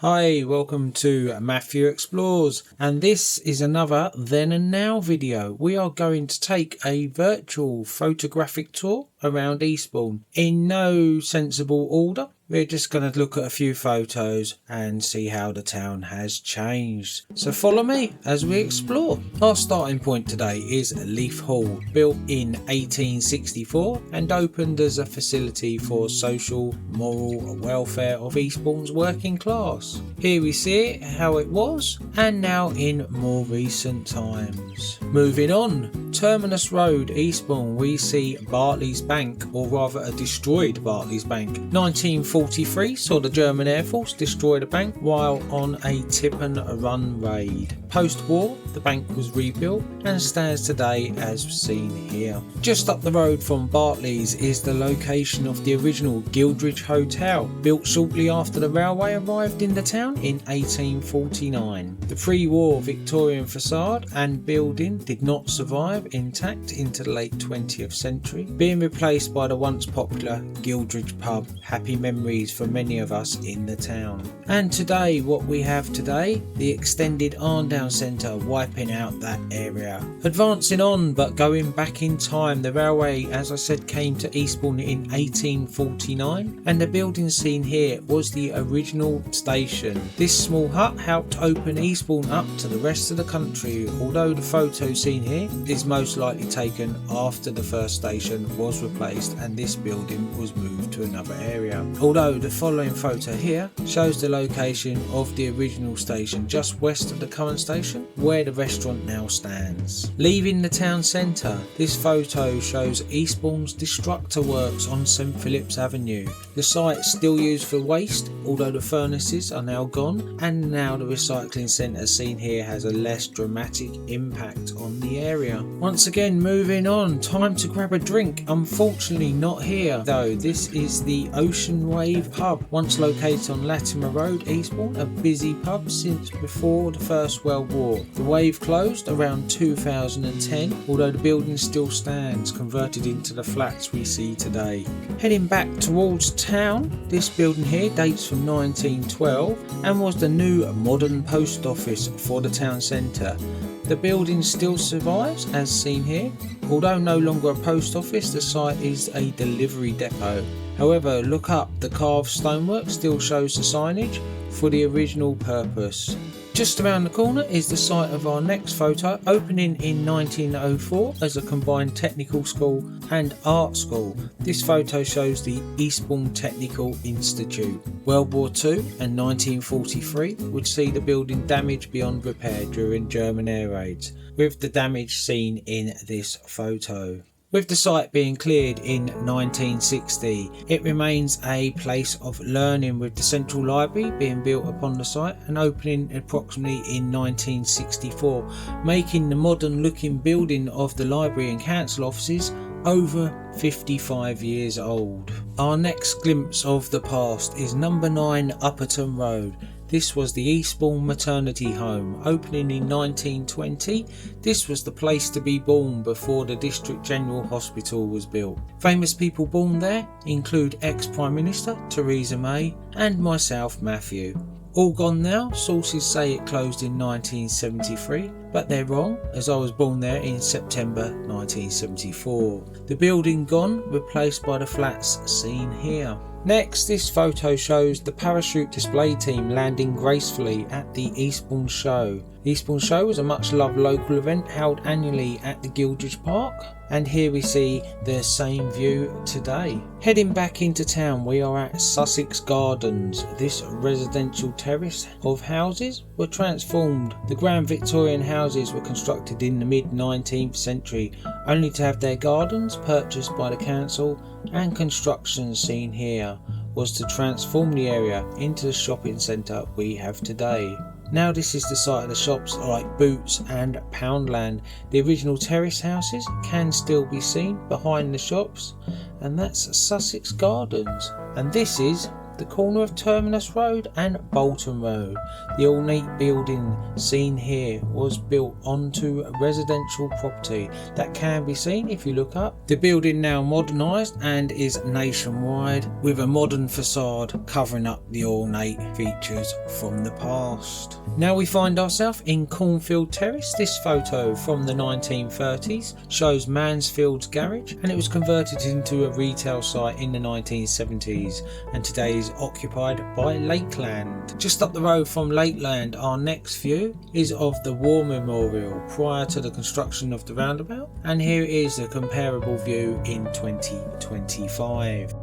Hi, welcome to Matthew Explores, and this is another Then and Now video. We are going to take a virtual photographic tour around Eastbourne in no sensible order. We're just going to look at a few photos and see how the town has changed. So follow me as we explore. Our starting point today is Leaf Hall, built in 1864 and opened as a facility for social, moral welfare of Eastbourne's working class. Here we see how it was and now in more recent times. Moving on, Terminus Road, Eastbourne, we see Barclays Bank, or rather a destroyed Barclays Bank. 1943 saw the German Air Force destroy the bank while on a tip and run raid. Post-war, the bank was rebuilt and stands today as seen here. Just up the road from Barclays is the location of the original Gildridge Hotel, built shortly after the railway arrived in the town in 1849. The pre-war Victorian facade and building did not survive intact into the late 20th century, being replaced by the once popular Gildridge pub. Happy memories for many of us in the town. And today, what we have today, the extended Arndown Centre, wiping out that area. Advancing on but going back in time, the railway, as I said, came to Eastbourne in 1849 and the building seen here was the original station. This small hut helped open Eastbourne up to the rest of the country, although the photo seen here is most likely taken after the first station was replaced and this building was moved to another area. Although the following photo here shows the location of the original station just west of the current station where the restaurant now stands. Leaving the town centre, this photo shows Eastbourne's Destructor Works on St Philip's Avenue. The site is still used for waste, although the furnaces are now gone, and now the recycling centre seen here has a less dramatic impact on the area. Once again, moving on, time to grab a drink. Unfortunately not here though. This is the Ocean Wave pub, once located on Latimer Road, Eastbourne, a busy pub since before the First World War. The Wave closed around 2010, although the building still stands, converted into the flats we see today. Heading back towards town, this building here dates from 1912 and was the new modern post office for the town centre. The building still survives as seen here. Although no longer a post office, the site is a delivery depot. However, look up, the carved stonework still shows the signage for the original purpose. Just around the corner is the site of our next photo, opening in 1904 as a combined technical school and art school. This photo shows the Eastbourne Technical Institute. World War II and 1943 would see the building damaged beyond repair during German air raids, with the damage seen in this photo. With the site being cleared in 1960, it remains a place of learning, with the central library being built upon the site and opening approximately in 1964, making the modern looking building of the library and council offices over 55 years old. Our next glimpse of the past is number 9 Upperton Road. This was the Eastbourne Maternity Home, opening in 1920. This was the place to be born before the District General Hospital was built. Famous people born there include ex-Prime Minister Theresa May and myself, Matthew. All gone now. Sources say it closed in 1973, but they're wrong, as I was born there in September 1974. The building gone, replaced by the flats seen here. Next, this photo shows the parachute display team landing gracefully at the Eastbourne Show. The Eastbourne Show was a much loved local event held annually at the Gildridge Park, and here we see the same view today. Heading back into town, we are at Sussex Gardens. This residential terrace of houses were transformed. The grand Victorian houses were constructed in the mid 19th century, only to have their gardens purchased by the council, and construction seen here was to transform the area into the shopping centre we have today. Now this is the site of the shops like Boots and Poundland. The original terrace houses can still be seen behind the shops, and that's Sussex Gardens. And this is the corner of Terminus Road and Bolton Road. The ornate building seen here was built onto a residential property that can be seen if you look up. The building now modernised and is nationwide, with a modern facade covering up the ornate features from the past. Now we find ourselves in Cornfield Terrace. This photo from the 1930s shows Mansfield's garage, and it was converted into a retail site in the 1970s and today is occupied by Lakeland. Just up the road from Lakeland, our next view is of the War Memorial prior to the construction of the roundabout, and here is a comparable view in 2025.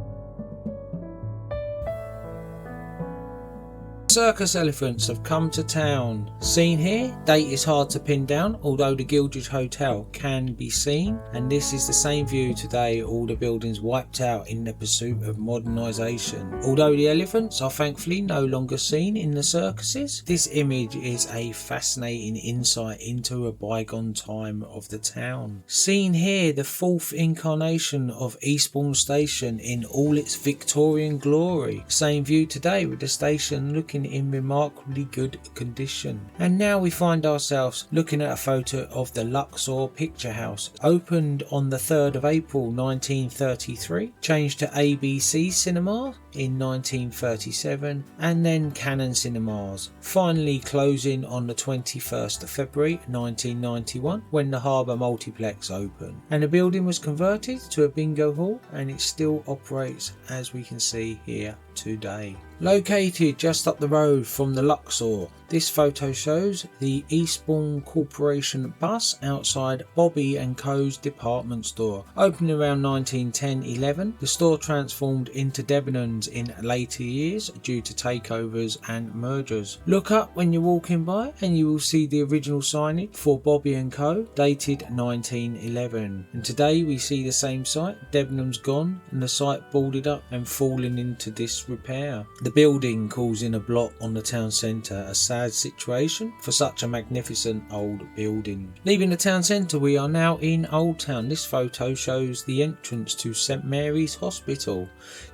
Circus elephants have come to town. Seen here, date is hard to pin down, although the Gildridge Hotel can be seen, and this is the same view today, all the buildings wiped out in the pursuit of modernisation. Although the elephants are thankfully no longer seen in the circuses, this image is a fascinating insight into a bygone time of the town. Seen here, the fourth incarnation of Eastbourne Station in all its Victorian glory. Same view today with the station looking in remarkably good condition. And now we find ourselves looking at a photo of the Luxor Picture House, opened on the 3rd of April 1933, changed to ABC Cinema in 1937, and then Cannon Cinemas, finally closing on the 21st of February 1991 when the Harbour Multiplex opened, and the building was converted to a bingo hall and it still operates as we can see here today. Located just up the road from the Luxor, this photo shows the Eastbourne Corporation bus outside Bobby & Co.'s department store. Opened around 1910-11, the store transformed into Debenhams in later years due to takeovers and mergers. Look up when you're walking by and you will see the original signage for Bobby & Co. dated 1911. And today we see the same site, Debenhams gone and the site boarded up and falling into disrepair. The building causing a blot on the town centre, a sad situation for such a magnificent old building. Leaving the town centre, we are now in Old Town. This photo shows the entrance to St Mary's Hospital.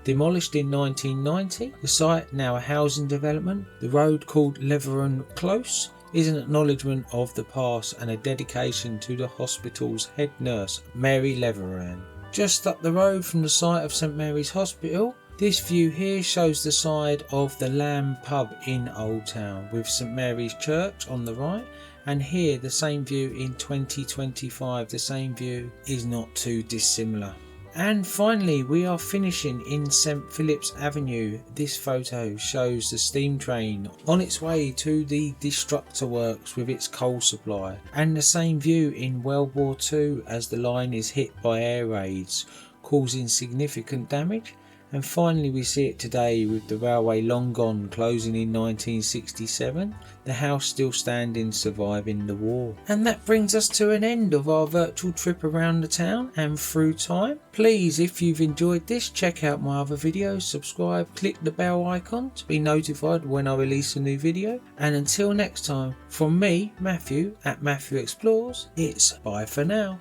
Demolished in 1990, the site now a housing development. The road called Leveron Close is an acknowledgement of the past and a dedication to the hospital's head nurse, Mary Leveran. Just up the road from the site of St Mary's Hospital, this view here shows the side of the Lamb pub in Old Town with St Mary's Church on the right, and here the same view in 2025. The same view is not too dissimilar. And finally we are finishing in St Philip's Avenue. This photo shows the steam train on its way to the Destructor Works with its coal supply, and the same view in World War II as the line is hit by air raids causing significant damage. And finally we see it today with the railway long gone, closing in 1967, the house still standing, surviving the war. And that brings us to an end of our virtual trip around the town and through time. Please, if you've enjoyed this, check out my other videos, subscribe, click the bell icon to be notified when I release a new video. And until next time, from me, Matthew at Matthew Explores, it's bye for now.